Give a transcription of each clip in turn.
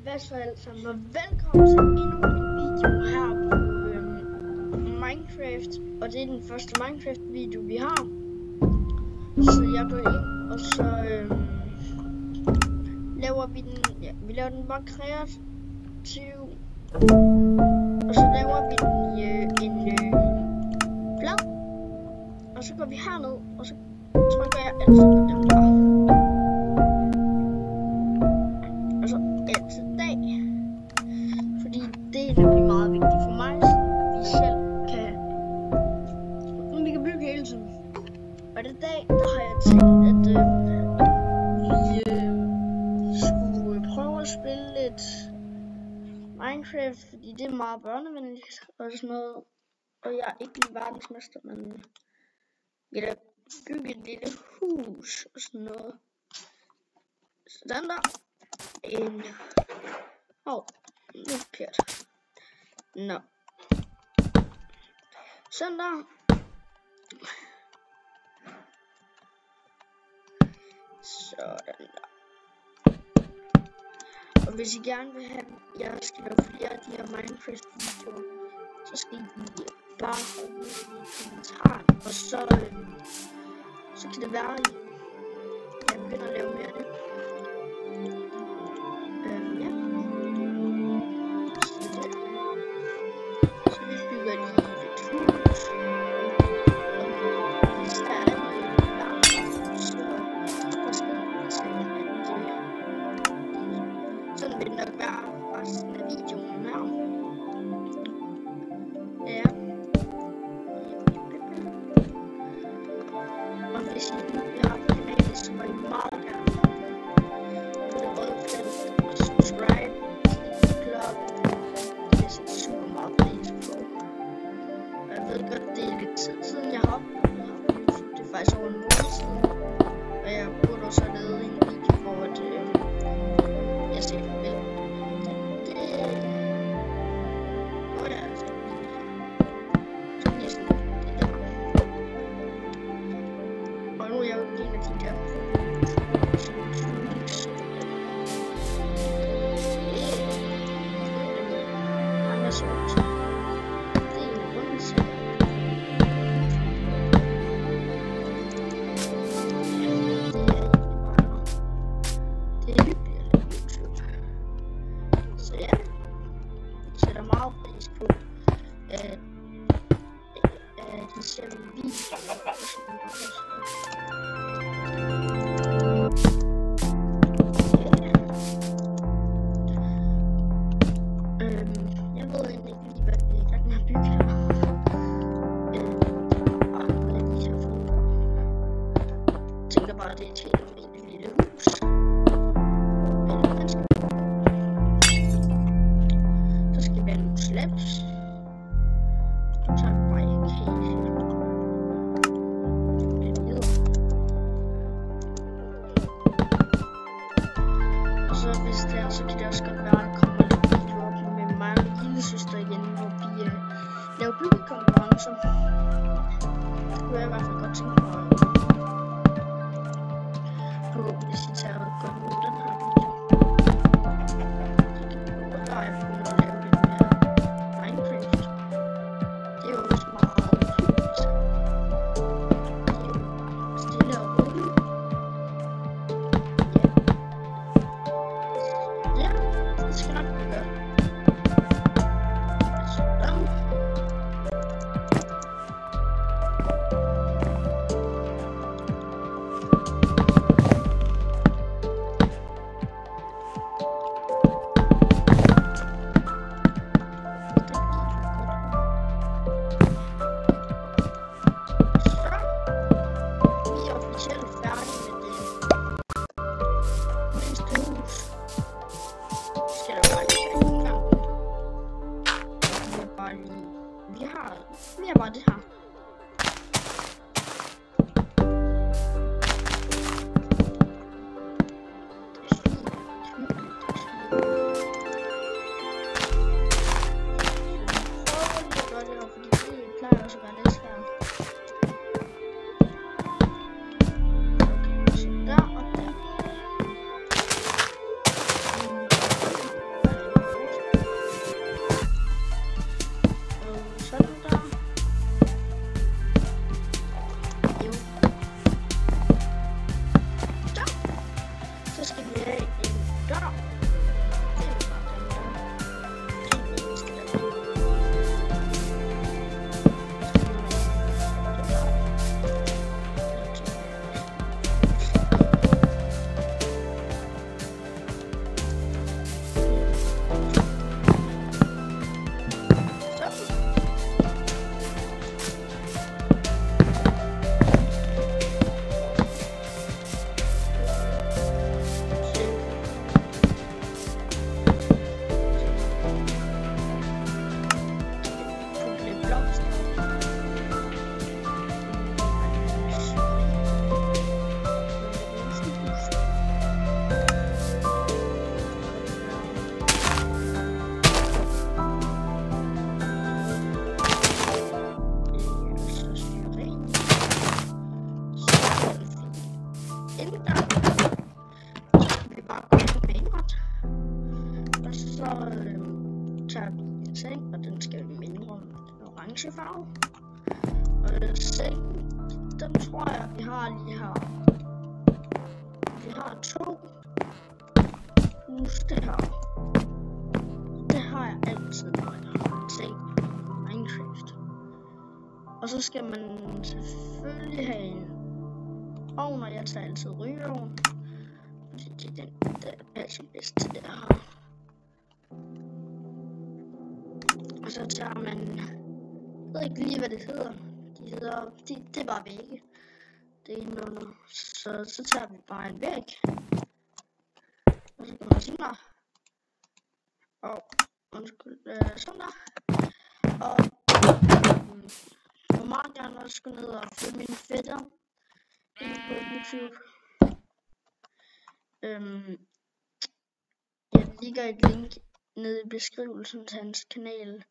Hvad så alle sammen, og velkommen til endnu en video her på Minecraft. Og det er den første Minecraft video vi har. Så jeg går ind, og så laver vi den, ja, vi laver den bare kreativ. Og så laver vi den i en blad. Og så går vi herned, og så trykker jeg altid på dem der. Og så altid dag. Fordi det er nemlig meget vigtigt for mig, så vi selv kan, vi kan bygge hele tiden. Og den dag, der har jeg tænkt, at vi skulle prøve at spille lidt Minecraft, fordi det er meget børnevenligt og sådan noget. Og jeg er ikke lige verdensmester, men jeg vil bygge et lille hus og sådan noget. Sådan der. Nu er det forkert. Nå. Sådan der. Sådan der. Og hvis I gerne vil have, at jeg skal lave flere af de her Minecraft-videoer, så skal I bare skrive i kommentaren, og så kan det være, at jeg begynder at lave mere af det. Ja. Så vi bygger lige et hus. Og hvis der er noget, sådan vil det nok være resten af videoen her. Ja. Og hvis I ikke har på kanalen, så må I meget gerne på den røde felt og subscribe til klokken. Det er super meget pris på. Og jeg ved godt, det er lidt tid siden jeg har oplevet her på YouTube. Det er faktisk over en måned siden. Og jeg burde også have lavet en video, hvor jeg ser farvel. Og nu er jeg jo en af de der han er sort. Det er en rundserie. Det er hyggeligt at lave YouTube. Så ja, jeg sætter meget pris på at de ser min video. Jeg ved egentlig ikke lige, hvad vi er i gang med at bygge her. Jeg tænker bare, det er til et lille hus. Der skal være nogle slabs. Så tager vi bare ikke helt her. Og så hvis det er, så kan det også godt være, at der kommer lidt videoer op med mig og min lille søster igen, hvor vi laver byggekonkurrencer. Det kunne jeg i hvert fald godt tænke mig på, hvis I tager godt ud den her video. Og der er jeg begyndt at lave lidt mere Minecraft. Det er jo også meget hyggeligt. Det er jo stille og roligt. Ja, det skal nok blive godt. Sådan. Så skal vi have en dør. Det er bare den der. Det skal der. Seng, og den skal vi mindre orange farve. Og sengen, den tror jeg, vi har lige her. Vi har 2 hus, det her. Det har jeg altid, når jeg har en seng i Minecraft. Og så skal man selvfølgelig have en ovn, og jeg tager altid rygeovn. Det er den, der passer bedst til det her. Og så tager man, jeg ved ikke lige hvad det hedder, det er bare vægge, det er indenunder, så tager vi bare en væg, og så kan man sådan der, og undskyld, sådan der, og jeg må meget gerne også gå ned og følge mine fætter inde på YouTube. Jeg lægger et link nede i beskrivelsen til hans kanal,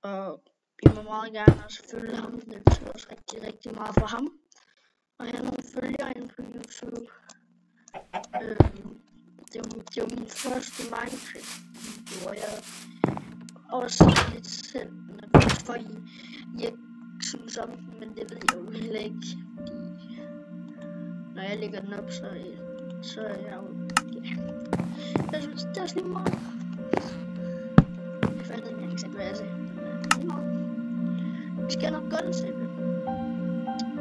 og vi må meget gerne også følge ham. Det betyder også rigtig meget for ham og have nogle følgere inde på YouTube. Det var min første Minecraft-video, og jeg er også lidt selv nervøs for, I ikke synes om den, men det ved jeg jo heller ikke, fordi når jeg lægger den op, så er jeg jo, jeg synes, det er også lige meget. Jeg fandt ikke engang hvad jeg sagde. Vi skal nok godt se det.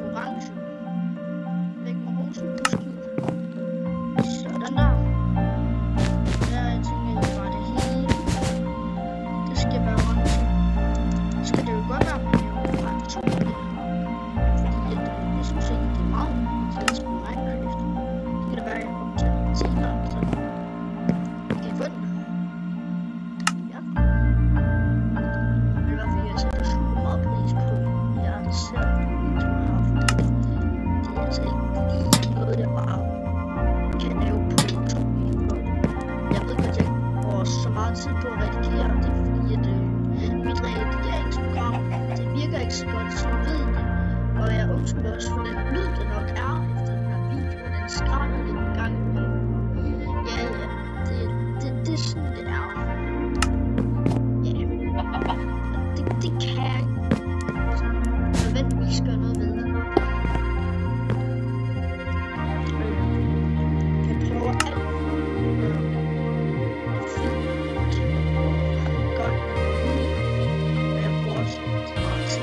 Orange. Væk med rosenbusken. Sådan der. Jeg tænker bare det hele. Det skal være orange. Så skal det jo godt være med orange. Fordi jeg synes ikke, det er meget til at spille Minecraft. Det kan da være, at jeg kommer til at senere. Så kan jeg få den. Så godt som ved det, og jeg undskylder også for den lyd, der nok er efter den her video, den skræmmer lidt en gang imellem. Ja, det er sådan det er. Ja, det kan jeg ikke nødvendigvis gøre noget ved. Jeg prøver alt fint godt, og jeg bruger også meget tid.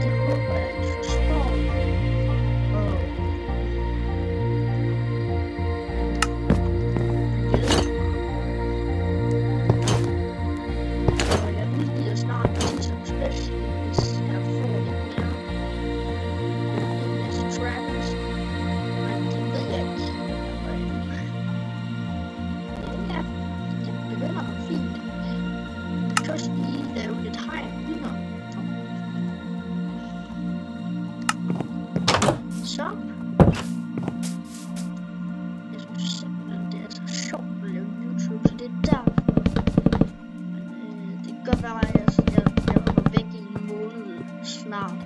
Det håber jeg, I forstår. Og jeg udgiver snart som special, hvis jeg får lidt mere subscribers. Men det ved jeg ikke. Det begynder fint. Først lige lave lidt hegn videre. Så. Jeg synes simpelthen, det er så sjovt at lave YouTube, så det er derfor. Det kan godt være, at jeg kommer væk i en måned snart.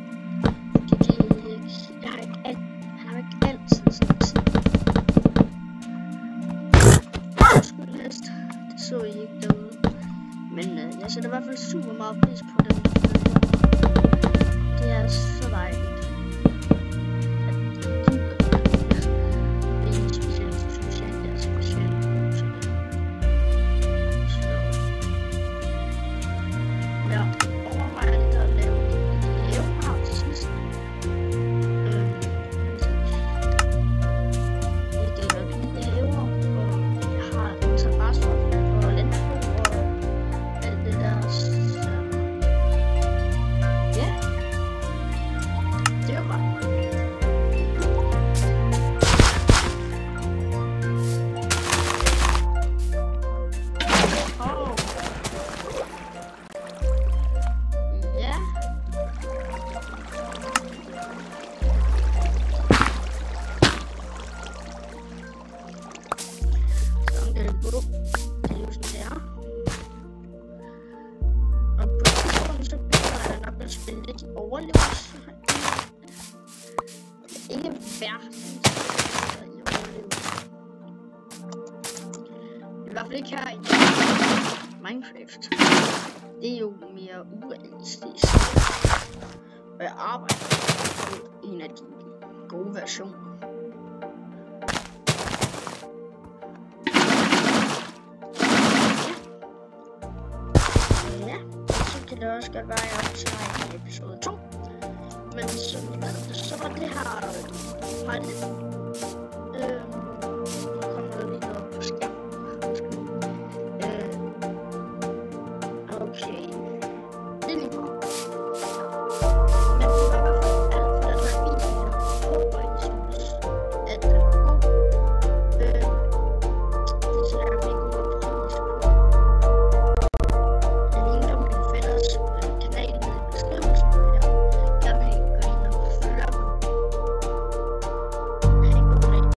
Jeg har ikke altid sådan tid. Undskyld hest. Det så I ikke derude. Men jeg sætter i hvert fald super meget pris på den. at spille lidt overlevelse. Ikke verdens i overlevelse. I hvert fald ikke her i Minecraft. Det er jo mere urealistisk. Og jeg arbejder på en af de gode versioner. Ja, så kan det også godt være, at jeg optager i episode 2. Men så var det her